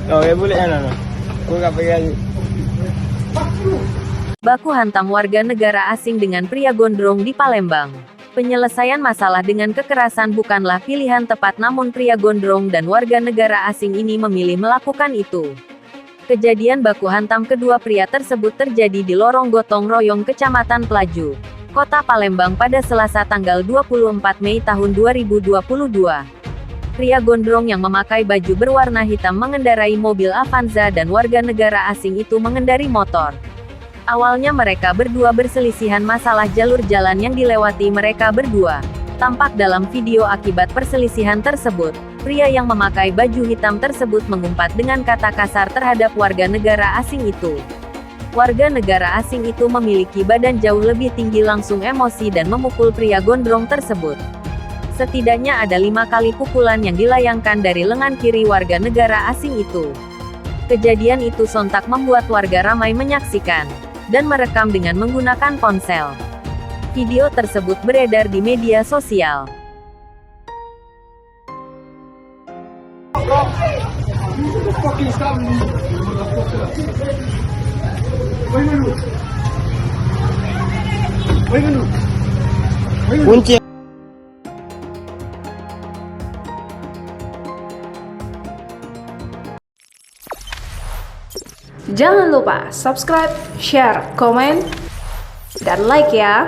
Oh, ya boleh kan? Gue nggak pegang. Baku hantam warga negara asing dengan pria gondrong di Palembang. Penyelesaian masalah dengan kekerasan bukanlah pilihan tepat, namun pria gondrong dan warga negara asing ini memilih melakukan itu. Kejadian baku hantam kedua pria tersebut terjadi di lorong gotong royong Kecamatan Pelaju, Kota Palembang pada Selasa tanggal 24 Mei tahun 2022. Pria gondrong yang memakai baju berwarna hitam mengendarai mobil Avanza dan warga negara asing itu mengendarai motor. Awalnya mereka berdua berselisihan masalah jalur jalan yang dilewati mereka berdua. Tampak dalam video akibat perselisihan tersebut, pria yang memakai baju hitam tersebut mengumpat dengan kata kasar terhadap warga negara asing itu. Warga negara asing itu memiliki badan jauh lebih tinggi, langsung emosi dan memukul pria gondrong tersebut. Setidaknya ada 5 kali pukulan yang dilayangkan dari lengan kiri warga negara asing itu. Kejadian itu sontak membuat warga ramai menyaksikan dan merekam dengan menggunakan ponsel. Video tersebut beredar di media sosial. Kunci. Jangan lupa subscribe, share, komen, dan like ya.